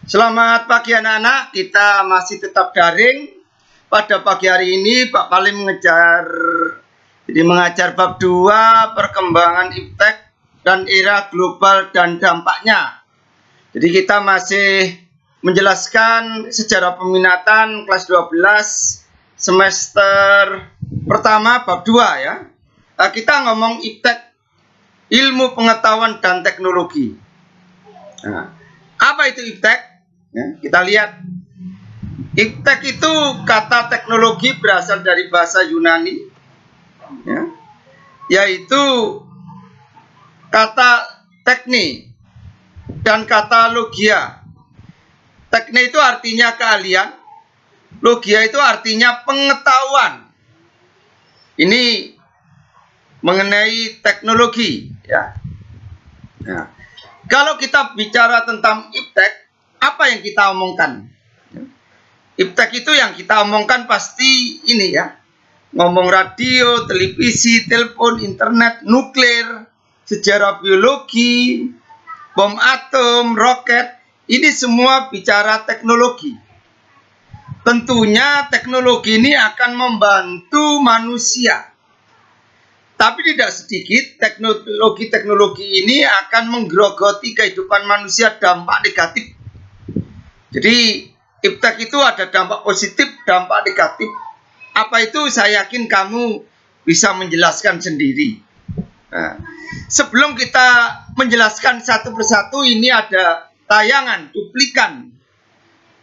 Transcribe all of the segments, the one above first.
Selamat pagi anak-anak, kita masih tetap daring. Pada pagi hari ini Pak Palim mengajar bab 2 perkembangan iptek dan era global dan dampaknya. Jadi kita masih menjelaskan sejarah peminatan kelas 12 semester pertama bab 2 ya. Kita ngomong iptek, ilmu pengetahuan dan teknologi. Apa itu iptek? Ya, kita lihat, iptek itu kata teknologi berasal dari bahasa Yunani, ya, yaitu kata tekne dan kata logia. Tekne itu artinya keahlian, logia itu artinya pengetahuan. Ini mengenai teknologi, ya. Nah, kalau kita bicara tentang iptek, apa yang kita omongkan? Iptek itu yang kita omongkan pasti ini ya. Ngomong radio, televisi, telepon, internet, nuklir, sejarah biologi, bom atom, roket. Ini semua bicara teknologi. Tentunya teknologi ini akan membantu manusia. Tapi tidak sedikit teknologi ini akan menggerogoti kehidupan manusia dampak negatif. Jadi iptek itu ada dampak positif, dampak negatif. Apa itu saya yakin kamu bisa menjelaskan sendiri. Nah, sebelum kita menjelaskan satu persatu, ini ada tayangan cuplikan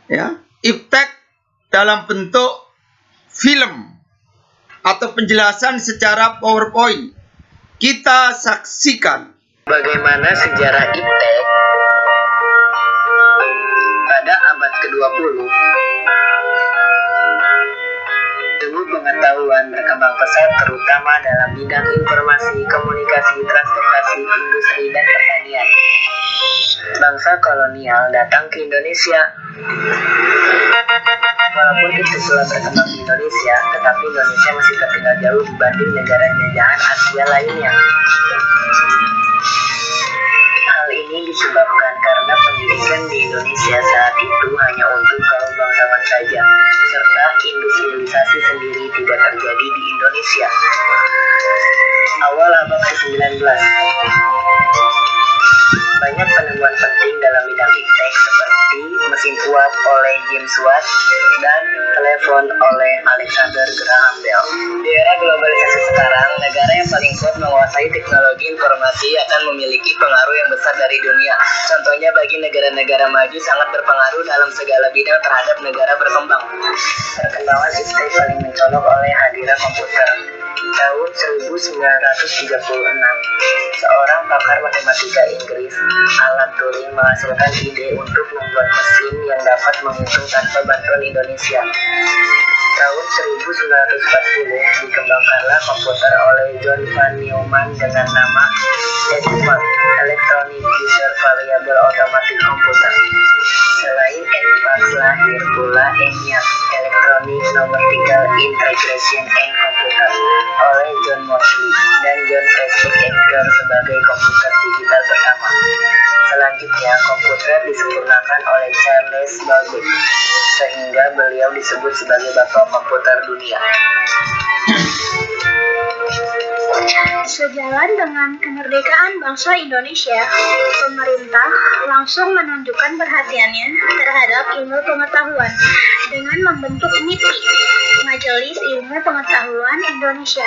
ya, iptek dalam bentuk film atau penjelasan secara PowerPoint. Kita saksikan bagaimana sejarah iptek pada abad ke-20. Ilmu pengetahuan berkembang pesat terutama dalam bidang informasi, komunikasi, transportasi, industri, dan pertanian. Bangsa kolonial datang ke Indonesia. Walaupun itu telah berkembang di Indonesia, tetapi Indonesia masih tertinggal jauh dibanding negara jajahan Asia lainnya. Hal ini disebabkan karena pendidikan di Indonesia saat itu hanya untuk kaum bangsawan saja, serta industrialisasi sendiri tidak terjadi di Indonesia. Awal abad ke-19, banyak penemuan penting dalam bidang iptek seperti mesin uap oleh James Watt dan telepon oleh Alexander Graham Bell. Di era globalisasi sekarang, negara yang paling kuat menguasai teknologi informasi akan memiliki pengaruh yang besar dari dunia. Contohnya bagi negara-negara maju sangat berpengaruh dalam segala bidang terhadap negara berkembang. Perkembangan iptek paling mencolok oleh hadirnya komputer. Tahun 1936, seorang pakar matematika Inggris, Alan Turing, menghasilkan ide untuk membuat mesin yang dapat menghitung tanpa bantuan Indonesia. Tahun 1940, dikembangkanlah komputer oleh John von Neumann dengan nama ENIAC, Electronic User Variable Automatic Computer. Selain ENIAC, lahir pula ENIAC, Electronic Numerical Integration and Computer, oleh John Moseley dan John Prescott Edgar sebagai komputer digital pertama. Selanjutnya, komputer disempurnakan oleh Charles Babbage, sehingga beliau disebut sebagai bapak komputer dunia. Sejalan dengan kemerdekaan bangsa Indonesia, pemerintah langsung menunjukkan perhatiannya terhadap ilmu pengetahuan dengan membentuk MIPI, Majelis Ilmu Pengetahuan Indonesia.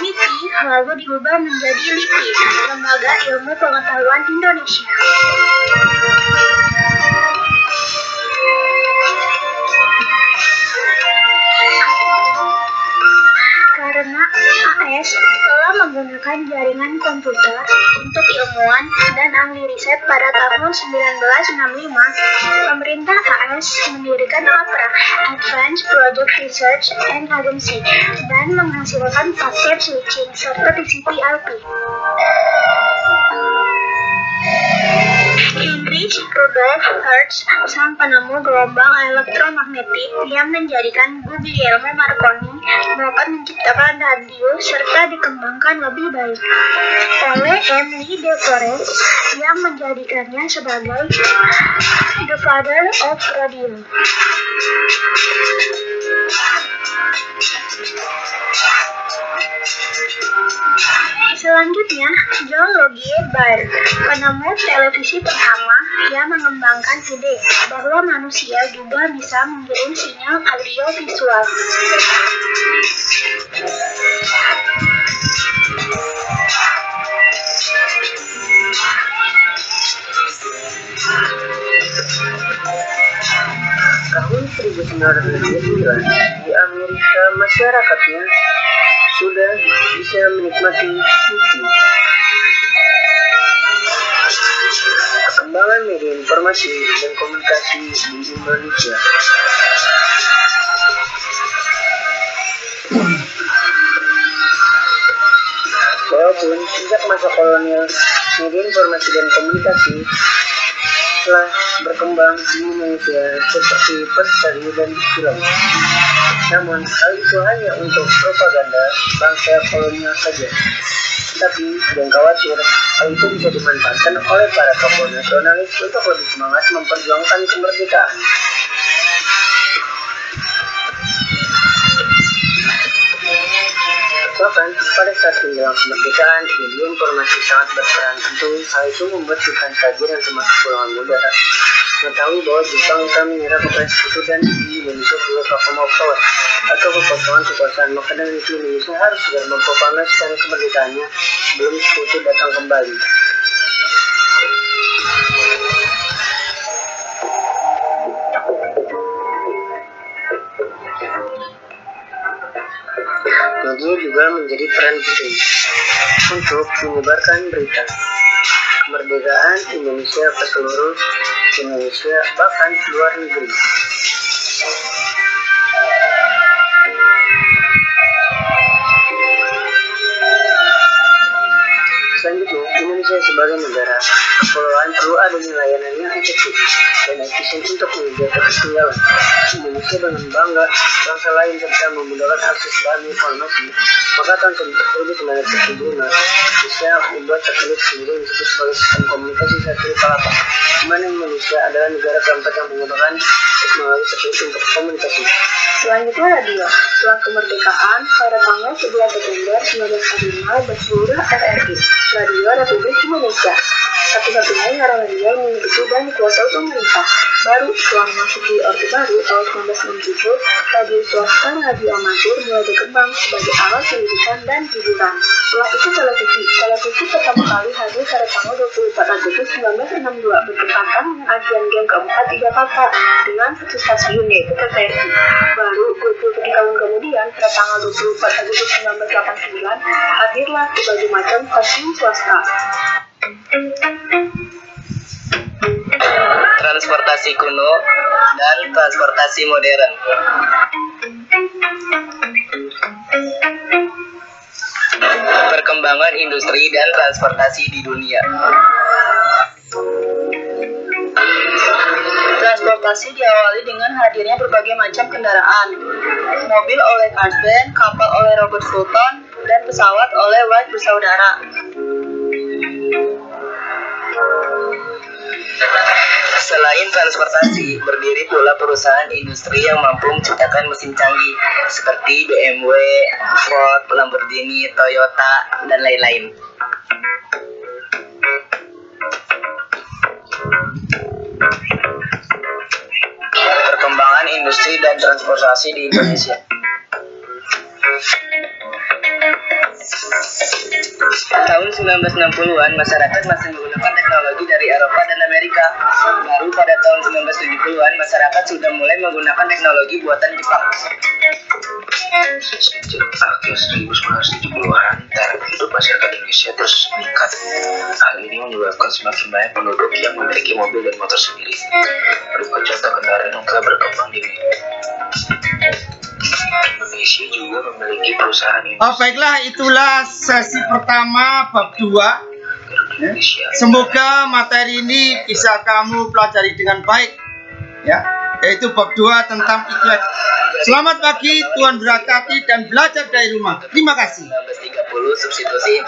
MIPI lalu diubah menjadi LIPI, Lembaga Ilmu Pengetahuan Indonesia. Karena AS telah menggunakan jaringan komputer untuk ilmuwan dan ahli riset pada tahun 1965, pemerintah AS mendirikan APRA, Advanced Project Research and Agency, dan menghasilkan paket switching serta TCP/IP. Heinrich Rudolf Hertz, sang penemu gelombang elektromagnetik yang menjadikan Guglielmo Marconi dapat menciptakan radio serta dikembangkan lebih baik, oleh Emile de Forest yang menjadikannya sebagai the father of radio. Selanjutnya, John Logie Baird, penemu televisi pertama yang mengembangkan ide bahwa manusia juga bisa mengirim sinyal audio visual. Tahun 1929 di Amerika masyarakatnya sudah bisa menikmati TV. Perkembangan media informasi dan komunikasi di Indonesia. Walaupun sejak masa kolonial media informasi dan komunikasi telah berkembang di Indonesia seperti pers, radio, dan film. Namun, hal itu hanya untuk propaganda bangsa kolonial saja. Tapi, jangan khawatir, hal itu bisa dimanfaatkan oleh para tokoh nasionalis untuk lebih semangat memperjuangkan kemerdekaan. Bahkan pada saat menjelang kemerdekaan, media informasi sangat berperan. Tentu hal itu membuat bukan saja dan termasuk golongan muda mengetahui bahwa Jepang telah menyerah kepada sekutu dan di Indonesia juga vacuum of power atau kekosongan kekuasaan. Maka dari itu Indonesia harus segera memproklamasikan kemerdekaannya sebelum sekutu datang kembali. Media juga menjadi peran penting untuk menyebarkan berita kemerdekaan Indonesia ke seluruh Indonesia, bahkan luar negeri. Selanjutnya, Indonesia sebagai negara kepulauan perlu adanya layanan yang efektif dan efisien untuk menjaga ketinggalan Indonesia dengan bangga bangsa lain serta memudahkan akses bahan informasi. Maka tahun 1975 Indonesia membuat satelit sendiri yang disebut sebagai sistem komunikasi satelit Palapa, di mana Indonesia adalah negara keempat yang menggunakan teknologi satelit untuk komunikasi. Selanjutnya radio. Setelah kemerdekaan pada tanggal 11 September 1945 berseluruh RRI, Radio Republik Indonesia, satu-satunya siaran radio yang memiliki dan dikuasai pemerintah. Baru setelah memasuki Orde Baru tahun 1967, radio swasta radio amatir mulai berkembang sebagai alat pendidikan dan hiburan. Setelah itu televisi pertama kali hadir pada tanggal 24 Agustus 1962 bertepatan dengan Asian Games keempat di Jakarta dengan satu stasiun yaitu TVRI. Baru 23 tahun kemudian pada tanggal 24 Agustus 1989 hadirlah berbagai macam stasiun swasta. Transportasi kuno dan transportasi modern. Perkembangan industri dan transportasi di dunia. Transportasi diawali dengan hadirnya berbagai macam kendaraan. Mobil oleh Carlsberg, kapal oleh Robert Fulton, dan pesawat oleh Wright bersaudara. Selain transportasi, berdiri pula perusahaan industri yang mampu menciptakan mesin canggih seperti BMW, Ford, Lamborghini, Toyota, dan lain-lain. Perkembangan industri dan transportasi di Indonesia. Tahun 1960-an, masyarakat masih menggunakan teknologi dari Eropa dan Amerika. Baru pada tahun 1970-an, masyarakat sudah mulai menggunakan teknologi buatan Jepang. Sejak akhir 1970-an, taraf hidup masyarakat Indonesia terus meningkat. Hal ini menyebabkan semakin banyak penduduk yang memiliki mobil dan motor sendiri. Berikut contoh kendaraan yang telah berkembang di Indonesia juga memiliki perusahaan industri. Baiklah, itulah sesi pertama bab 2 Ya. Semoga materi ini bisa kamu pelajari dengan baik, ya, yaitu bab 2 tentang IPTEK. Selamat pagi, Tuhan berkati dan belajar dari rumah. Terima kasih. 1930 substitusi